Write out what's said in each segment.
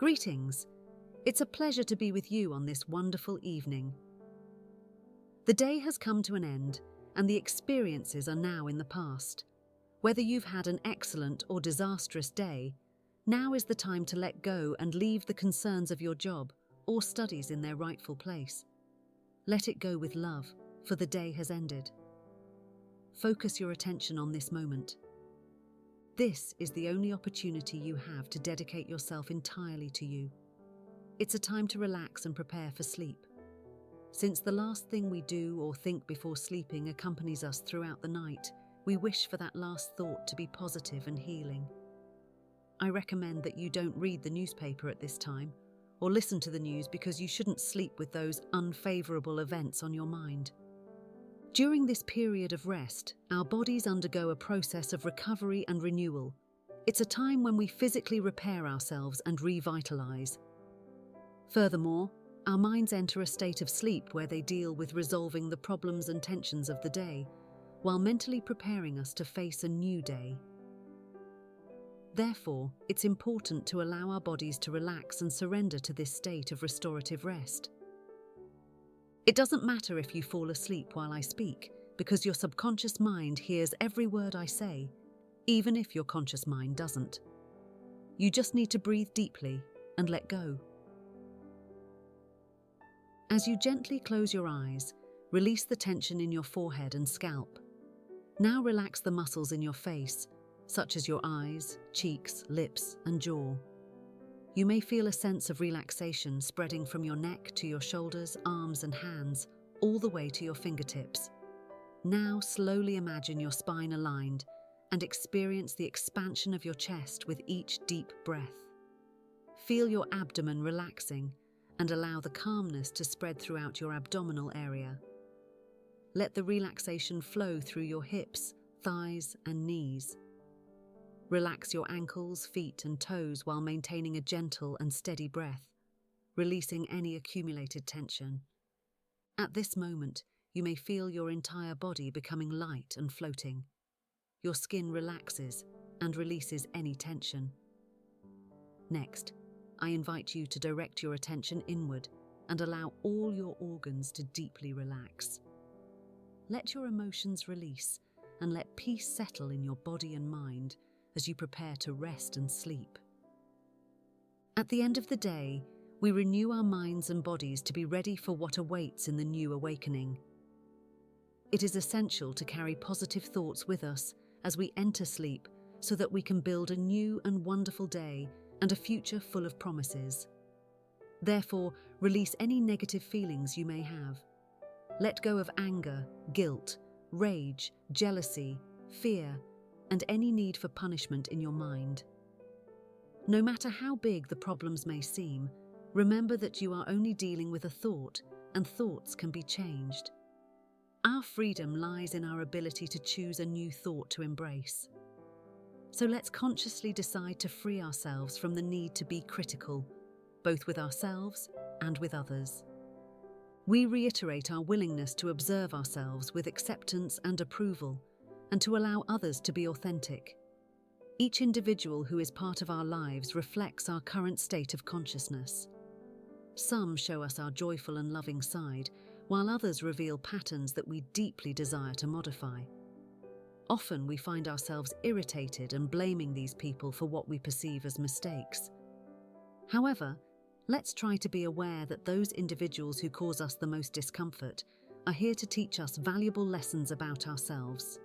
Greetings. It's a pleasure to be with you on this wonderful evening. The day has come to an end, and the experiences are now in the past. Whether you've had an excellent or disastrous day, now is the time to let go and leave the concerns of your job or studies in their rightful place. Let it go with love, for the day has ended. Focus your attention on this moment. This is the only opportunity you have to dedicate yourself entirely to you. It's a time to relax and prepare for sleep. Since the last thing we do or think before sleeping accompanies us throughout the night, we wish for that last thought to be positive and healing. I recommend that you don't read the newspaper at this time or listen to the news because you shouldn't sleep with those unfavorable events on your mind. During this period of rest, our bodies undergo a process of recovery and renewal. It's a time when we physically repair ourselves and revitalize. Furthermore, our minds enter a state of sleep where they deal with resolving the problems and tensions of the day, while mentally preparing us to face a new day. Therefore, it's important to allow our bodies to relax and surrender to this state of restorative rest. It doesn't matter if you fall asleep while I speak, because your subconscious mind hears every word I say, even if your conscious mind doesn't. You just need to breathe deeply and let go. As you gently close your eyes, release the tension in your forehead and scalp. Now relax the muscles in your face, such as your eyes, cheeks, lips, and jaw. You may feel a sense of relaxation spreading from your neck to your shoulders, arms, and hands, all the way to your fingertips. Now slowly imagine your spine aligned and experience the expansion of your chest with each deep breath. Feel your abdomen relaxing and allow the calmness to spread throughout your abdominal area. Let the relaxation flow through your hips, thighs, and knees. Relax your ankles, feet, and toes while maintaining a gentle and steady breath, releasing any accumulated tension. At this moment, you may feel your entire body becoming light and floating. Your skin relaxes and releases any tension. Next, I invite you to direct your attention inward and allow all your organs to deeply relax. Let your emotions release and let peace settle in your body and mind as you prepare to rest and sleep. At the end of the day, we renew our minds and bodies to be ready for what awaits in the new awakening. It is essential to carry positive thoughts with us as we enter sleep so that we can build a new and wonderful day and a future full of promises. Therefore, release any negative feelings you may have. Let go of anger, guilt, rage, jealousy, fear, and any need for punishment in your mind. No matter how big the problems may seem, remember that you are only dealing with a thought, and thoughts can be changed. Our freedom lies in our ability to choose a new thought to embrace. So let's consciously decide to free ourselves from the need to be critical, both with ourselves and with others. We reiterate our willingness to observe ourselves with acceptance and approval, and to allow others to be authentic. Each individual who is part of our lives reflects our current state of consciousness. Some show us our joyful and loving side, while others reveal patterns that we deeply desire to modify. Often we find ourselves irritated and blaming these people for what we perceive as mistakes. However, let's try to be aware that those individuals who cause us the most discomfort are here to teach us valuable lessons about ourselves.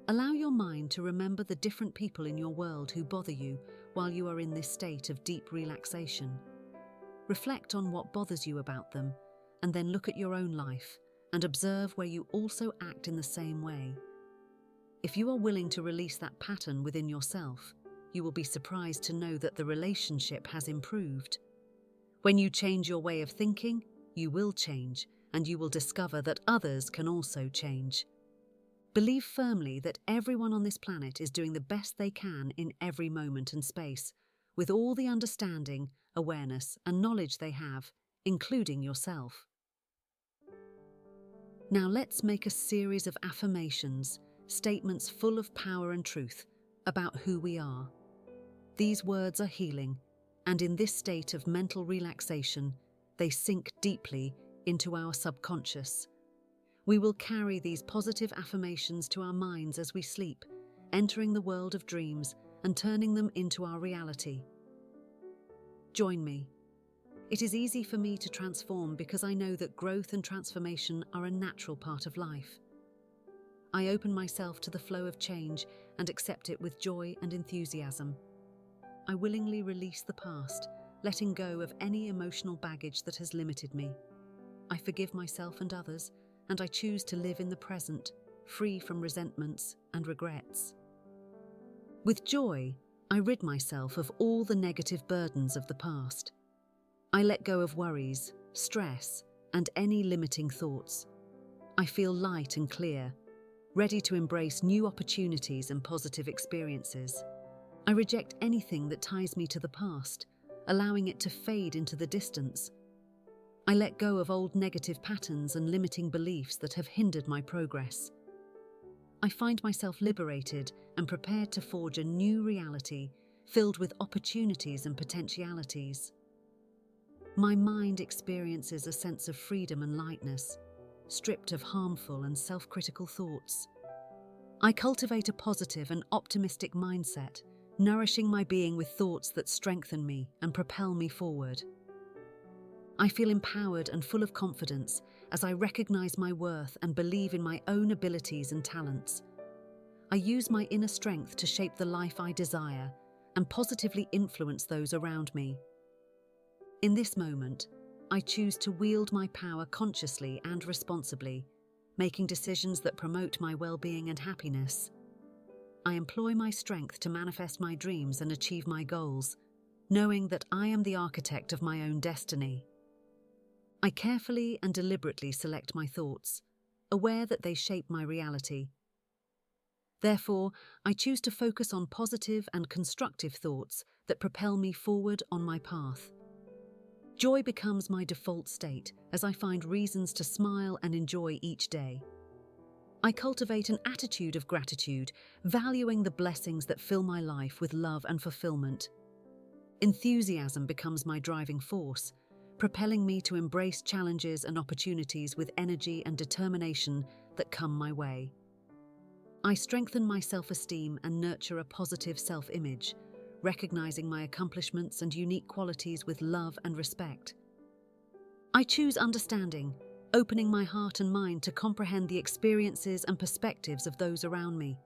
Allow your mind to remember the different people in your world who bother you while you are in this state of deep relaxation. Reflect on what bothers you about them, and then look at your own life and observe where you also act in the same way. If you are willing to release that pattern within yourself, you will be surprised to know that the relationship has improved. When you change your way of thinking, you will change, and you will discover that others can also change. Believe firmly that everyone on this planet is doing the best they can in every moment and space, with all the understanding, awareness, and knowledge they have, including yourself. Now let's make a series of affirmations, statements full of power and truth about who we are. These words are healing, And in this state of mental relaxation, they sink deeply into our subconscious. We will carry these positive affirmations to our minds as we sleep, entering the world of dreams and turning them into our reality. Join me. It is easy for me to transform because I know that growth and transformation are a natural part of life. I open myself to the flow of change and accept it with joy and enthusiasm. I willingly release the past, letting go of any emotional baggage that has limited me. I forgive myself and others, and I choose to live in the present, free from resentments and regrets. With joy, I rid myself of all the negative burdens of the past. I let go of worries, stress, and any limiting thoughts. I feel light and clear, ready to embrace new opportunities and positive experiences. I reject anything that ties me to the past, allowing it to fade into the distance. I let go of old negative patterns and limiting beliefs that have hindered my progress. I find myself liberated and prepared to forge a new reality filled with opportunities and potentialities. My mind experiences a sense of freedom and lightness, stripped of harmful and self-critical thoughts. I cultivate a positive and optimistic mindset, nourishing my being with thoughts that strengthen me and propel me forward. I feel empowered and full of confidence as I recognize my worth and believe in my own abilities and talents. I use my inner strength to shape the life I desire and positively influence those around me. In this moment, I choose to wield my power consciously and responsibly, making decisions that promote my well-being and happiness. I employ my strength to manifest my dreams and achieve my goals, knowing that I am the architect of my own destiny. I carefully and deliberately select my thoughts, aware that they shape my reality. Therefore, I choose to focus on positive and constructive thoughts that propel me forward on my path. Joy becomes my default state as I find reasons to smile and enjoy each day. I cultivate an attitude of gratitude, valuing the blessings that fill my life with love and fulfillment. Enthusiasm becomes my driving force, propelling me to embrace challenges and opportunities with energy and determination that come my way. I strengthen my self-esteem and nurture a positive self-image, recognizing my accomplishments and unique qualities with love and respect. I choose understanding, opening my heart and mind to comprehend the experiences and perspectives of those around me.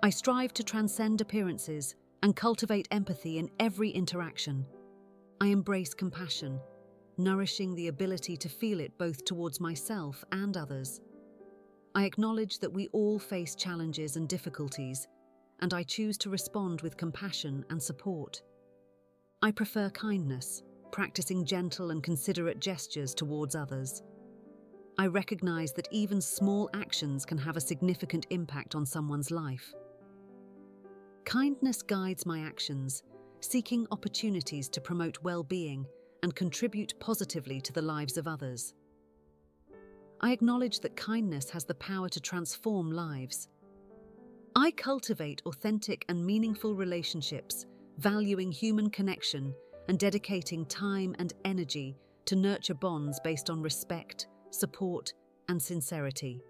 I strive to transcend appearances and cultivate empathy in every interaction. I embrace compassion, nourishing the ability to feel it both towards myself and others. I acknowledge that we all face challenges and difficulties, and I choose to respond with compassion and support. I prefer kindness, practicing gentle and considerate gestures towards others. I recognize that even small actions can have a significant impact on someone's life. Kindness guides my actions, seeking opportunities to promote well-being and contribute positively to the lives of others. I acknowledge that kindness has the power to transform lives. I cultivate authentic and meaningful relationships, valuing human connection and dedicating time and energy to nurture bonds based on respect, support, and sincerity.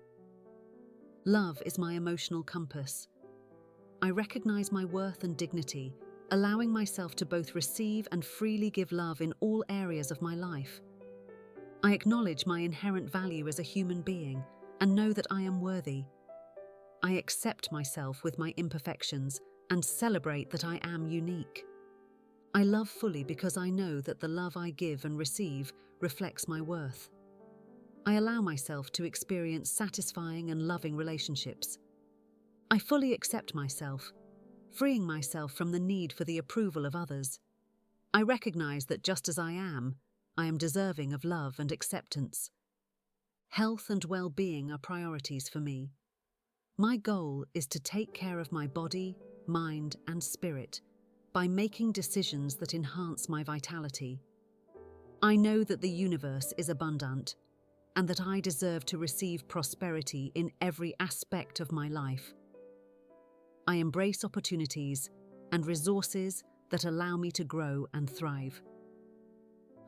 Love is my emotional compass. I recognize my worth and dignity, allowing myself to both receive and freely give love in all areas of my life. I acknowledge my inherent value as a human being and know that I am worthy. I accept myself with my imperfections and celebrate that I am unique. I love fully because I know that the love I give and receive reflects my worth. I allow myself to experience satisfying and loving relationships. I fully accept myself, freeing myself from the need for the approval of others. I recognize that just as I am deserving of love and acceptance. Health and well-being are priorities for me. My goal is to take care of my body, mind, and spirit by making decisions that enhance my vitality. I know that the universe is abundant and that I deserve to receive prosperity in every aspect of my life. I embrace opportunities and resources that allow me to grow and thrive.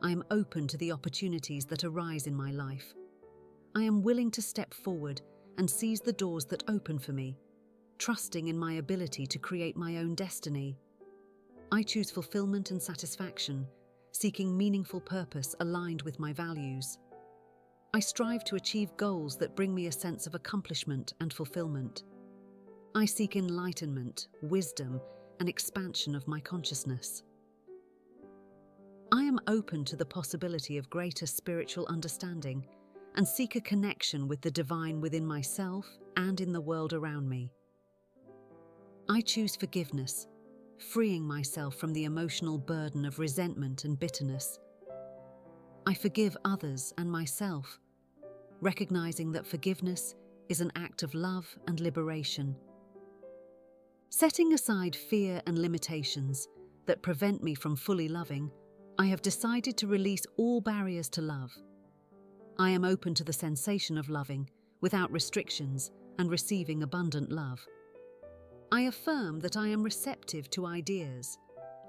I am open to the opportunities that arise in my life. I am willing to step forward and seize the doors that open for me, trusting in my ability to create my own destiny. I choose fulfillment and satisfaction, seeking meaningful purpose aligned with my values. I strive to achieve goals that bring me a sense of accomplishment and fulfillment. I seek enlightenment, wisdom, and expansion of my consciousness. I am open to the possibility of greater spiritual understanding and seek a connection with the divine within myself and in the world around me. I choose forgiveness, freeing myself from the emotional burden of resentment and bitterness. I forgive others and myself, recognizing that forgiveness is an act of love and liberation. Setting aside fear and limitations that prevent me from fully loving, I have decided to release all barriers to love. I am open to the sensation of loving without restrictions and receiving abundant love. I affirm that I am receptive to ideas,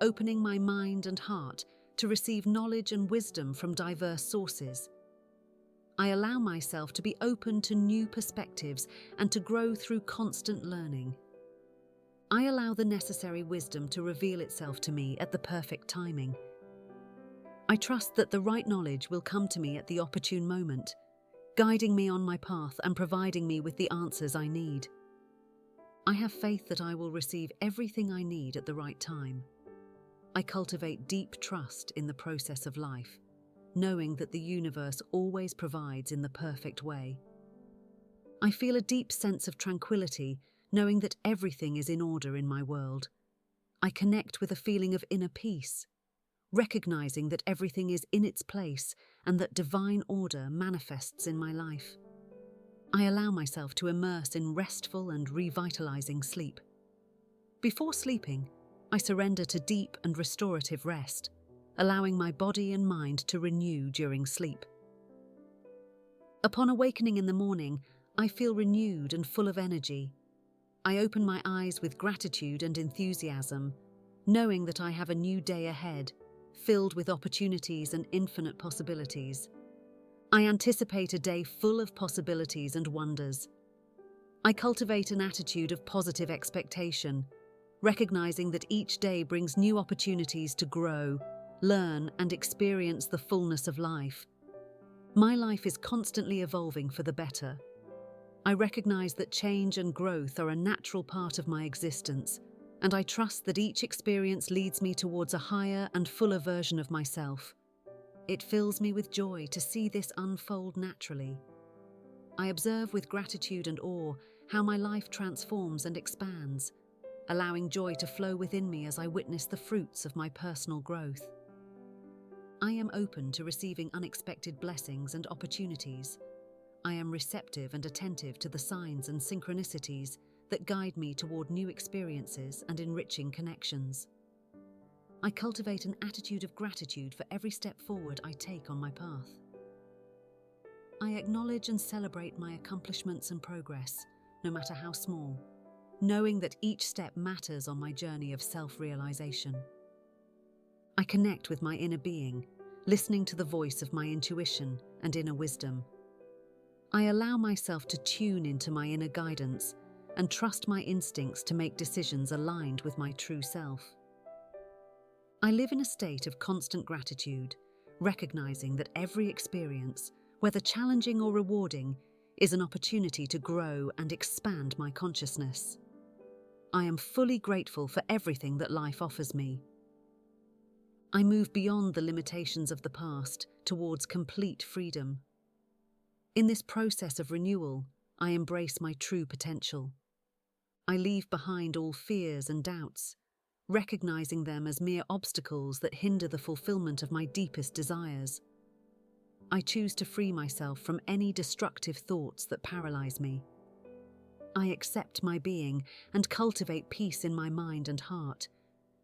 opening my mind and heart to receive knowledge and wisdom from diverse sources. I allow myself to be open to new perspectives and to grow through constant learning. I allow the necessary wisdom to reveal itself to me at the perfect timing. I trust that the right knowledge will come to me at the opportune moment, guiding me on my path and providing me with the answers I need. I have faith that I will receive everything I need at the right time. I cultivate deep trust in the process of life, knowing that the universe always provides in the perfect way. I feel a deep sense of tranquility, knowing that everything is in order in my world. I connect with a feeling of inner peace, recognizing that everything is in its place and that divine order manifests in my life. I allow myself to immerse in restful and revitalizing sleep. Before sleeping, I surrender to deep and restorative rest, allowing my body and mind to renew during sleep. Upon awakening in the morning, I feel renewed and full of energy. I open my eyes with gratitude and enthusiasm, knowing that I have a new day ahead, filled with opportunities and infinite possibilities. I anticipate a day full of possibilities and wonders. I cultivate an attitude of positive expectation, recognizing that each day brings new opportunities to grow, learn, and experience the fullness of life. My life is constantly evolving for the better. I recognize that change and growth are a natural part of my existence, and I trust that each experience leads me towards a higher and fuller version of myself. It fills me with joy to see this unfold naturally. I observe with gratitude and awe how my life transforms and expands, allowing joy to flow within me as I witness the fruits of my personal growth. I am open to receiving unexpected blessings and opportunities. I am receptive and attentive to the signs and synchronicities that guide me toward new experiences and enriching connections. I cultivate an attitude of gratitude for every step forward I take on my path. I acknowledge and celebrate my accomplishments and progress, no matter how small, knowing that each step matters on my journey of self-realization. I connect with my inner being, listening to the voice of my intuition and inner wisdom. I allow myself to tune into my inner guidance and trust my instincts to make decisions aligned with my true self. I live in a state of constant gratitude, recognizing that every experience, whether challenging or rewarding, is an opportunity to grow and expand my consciousness. I am fully grateful for everything that life offers me. I move beyond the limitations of the past towards complete freedom. In this process of renewal, I embrace my true potential. I leave behind all fears and doubts, recognizing them as mere obstacles that hinder the fulfillment of my deepest desires. I choose to free myself from any destructive thoughts that paralyze me. I accept my being and cultivate peace in my mind and heart,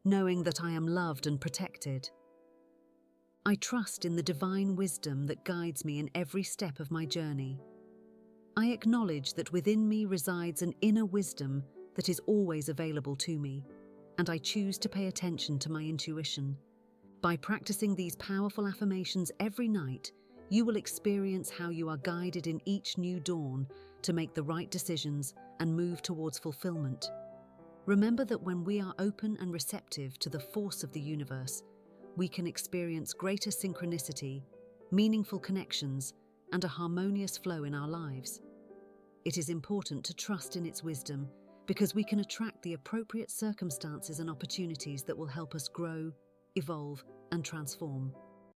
knowing that I am loved and protected. I trust in the divine wisdom that guides me in every step of my journey. I acknowledge that within me resides an inner wisdom that is always available to me, and I choose to pay attention to my intuition. By practicing these powerful affirmations every night, you will experience how you are guided in each new dawn to make the right decisions and move towards fulfillment. Remember that when we are open and receptive to the force of the universe, we can experience greater synchronicity, meaningful connections, and a harmonious flow in our lives. It is important to trust in its wisdom because we can attract the appropriate circumstances and opportunities that will help us grow, evolve, and transform.